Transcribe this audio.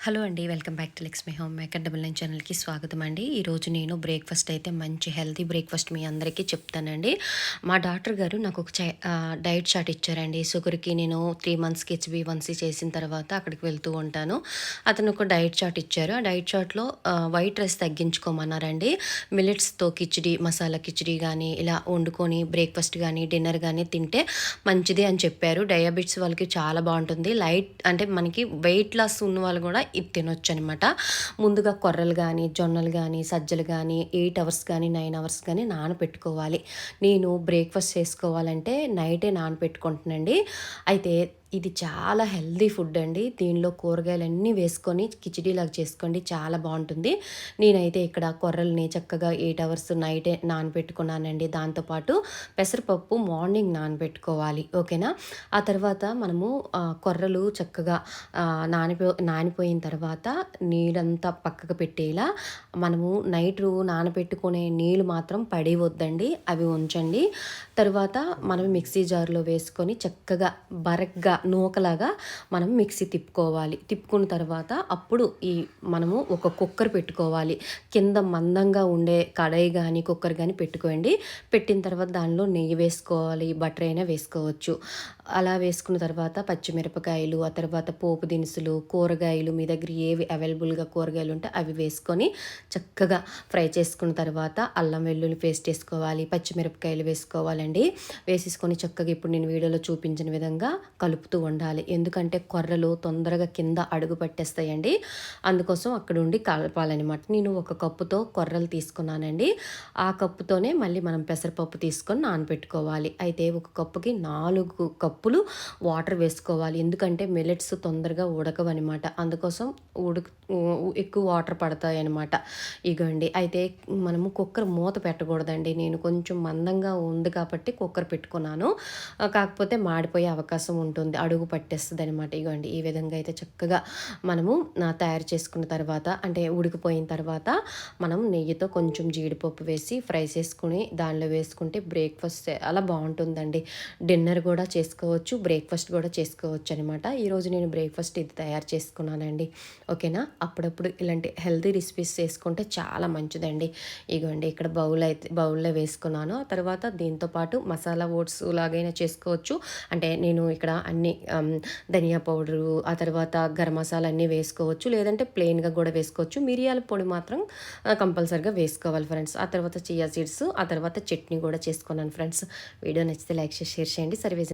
Hello అండి. Welcome back to Lakshmi home maker double nine ఛానల్‌కి స్వాగతం అండి. ఈరోజు నేను బ్రేక్‌ఫాస్ట్ అయితే మంచి హెల్తీ బ్రేక్‌ఫాస్ట్ మీ అందరికీ చెప్తానండి. మా డాక్టర్ గారు నాకు ఒక డైట్ చార్ట్ ఇచ్చారండి. షుగర్‌కి నేను 3 మంత్స్‌కి హెచ్‌బీ1సీ చేసిన తర్వాత అక్కడికి వెళ్తూ ఉంటాను. అతను ఒక డైట్ చార్ట్ ఇచ్చారు. ఆ డైట్ చార్ట్‌లో వైట్ రైస్ తగ్గించుకోమన్నారండి. మిల్లెట్స్‌తో కిచిడి, మసాలా కిచిడి గానీ ఇలా వండుకొని బ్రేక్‌ఫాస్ట్ గానీ, డిన్నర్ గానీ తింటే మంచిది అని చెప్పారు. డయాబెటిస్ వాళ్ళకి చాలా బావుంటుంది. లైట్ అంటే మనకి వెయిట్ లాస్ ఉన్న వాళ్ళు కూడా ఇది తినొచ్చనమాట. ముందుగా కొర్రలు గానీ, జొన్నలు గానీ, సజ్జలు గానీ 8 అవర్స్ గానీ, 9 అవర్స్ గానీ నానపెట్టుకోవాలి. నేను బ్రేక్‌ఫాస్ట్ చేసుకోవాలంటే నైటే నానపెట్టుకుంటానండి. అయితే ఇది చాలా హెల్తీ ఫుడ్ అండి. దీనిలో కూరగాయలన్నీ వేసుకొని కిచిడీలాగా చేసుకోండి, చాలా బావుంటుంది. నేనైతే ఇక్కడ కొర్రల్ని చక్కగా 8 అవర్స్ నైటే నానబెట్టుకున్నానండి. దాంతోపాటు పెసరపప్పు మార్నింగ్ నానబెట్టుకోవాలి. ఓకేనా? ఆ తర్వాత మనము కొర్రలు చక్కగా నానిపోయిన తర్వాత నీళ్ళంతా పక్కకు పెట్టేలా మనము నైటు నానబెట్టుకునే నీళ్ళు మాత్రం పడేయవద్దండి. అవి ఉంచండి. తరువాత మనం మిక్సీ జార్‌లో వేసుకొని చక్కగా బరగ్గా నూకలాగా మనం మిక్సీ తిప్పుకోవాలి. తిప్పుకున్న తర్వాత అప్పుడు మనము ఒక కుక్కర్ పెట్టుకోవాలి. కింద మందంగా ఉండే కడాయి గానీ, కుక్కర్ గానీ పెట్టుకోండి. పెట్టిన తర్వాత దానిలో నెయ్యి వేసుకోవాలి. బటర్ అయినా వేసుకోవచ్చు. అలా వేసుకున్న తర్వాత పచ్చిమిరపకాయలు, ఆ తర్వాత పోపు దినుసులు, కూరగాయలు మీ దగ్గర ఏవి అవైలబుల్‌గా కూరగాయలు ఉంటే అవి వేసుకొని చక్కగా ఫ్రై చేసుకున్న తర్వాత అల్లం వెల్లుల్లి పేస్ట్ వేసుకోవాలి. పచ్చిమిరపకాయలు వేసుకోవాలండి. వేసేసుకొని చక్కగా ఇప్పుడు నేను వీడియోలో చూపించిన విధంగా కలుపుతూ ఉండాలి. ఎందుకంటే కొర్రలు తొందరగా కింద అడుగు పట్టేస్తాయండి. అందుకోసం అక్కడుండి కలపాలనమాట. నేను ఒక కప్పుతో కొర్రలు తీసుకున్నానండి. ఆ కప్పుతోనే మళ్ళీ మనం పెసరపప్పు తీసుకొని నానబెట్టుకోవాలి. అయితే ఒక కప్పుకి 4 కప్పులు వాటర్ వేసుకోవాలి. ఎందుకంటే మిల్లెట్స్ తొందరగా ఉడకవనమాట. అందుకోసం ఎక్కువ వాటర్ పడతాయనమాట. ఇగోండి. అయితే మనము కుక్కర్ మూత పెట్టకూడదండి. నేను కొంచెం మందంగా ఉంది కాబట్టి కుక్కర్ పెట్టుకున్నాను. కాకపోతే మాడిపోయే అవకాశం ఉంటుంది. అడుగు పట్టేస్తదనమాట. ఇగోండి. ఈ విధంగా అయితే చక్కగా మనము తయారు చేసుకున్న తర్వాత అంటే ఉడికిపోయిన తర్వాత మనం నెయ్యితో కొంచెం జీడిపప్పు వేసి ఫ్రై చేసుకొని దానిలో వేసుకుంటే బ్రేక్‌ఫాస్ట్ చాలా బావుంటుందండి. డిన్నర్ కూడా చేసుకోవచ్చు. బ్రేక్‌ఫాస్ట్ కూడా చేసుకోవచ్చు అనమాట. ఈరోజు నేను బ్రేక్‌ఫాస్ట్ ఇది తయారు చేసుకున్నానండి. ఓకేనా? అప్పుడప్పుడు ఇలాంటి హెల్తీ రెసిపీస్ చేసుకుంటే చాలా మంచిదండి. ఇగోండి ఇక్కడ బౌల్‌లో వేసుకున్నాను. ఆ తర్వాత దీంతో పాటు మసాలా ఓట్స్ లాగైనా చేసుకోవచ్చు. అంటే నేను ఇక్కడ అన్ని ధనియా పౌడరు, ఆ తర్వాత గరం మసాలా అన్నీ వేసుకోవచ్చు. లేదంటే ప్లెయిన్‌గా కూడా వేసుకోవచ్చు. మిరియాల పొడి మాత్రం కంపల్సరీగా వేసుకోవాలి ఫ్రెండ్స్. ఆ తర్వాత చియా సీడ్స్, ఆ తర్వాత చట్నీ కూడా చేసుకున్నాను ఫ్రెండ్స్. వీడియో నచ్చితే లైక్ చేసి షేర్ చేయండి. సర్వే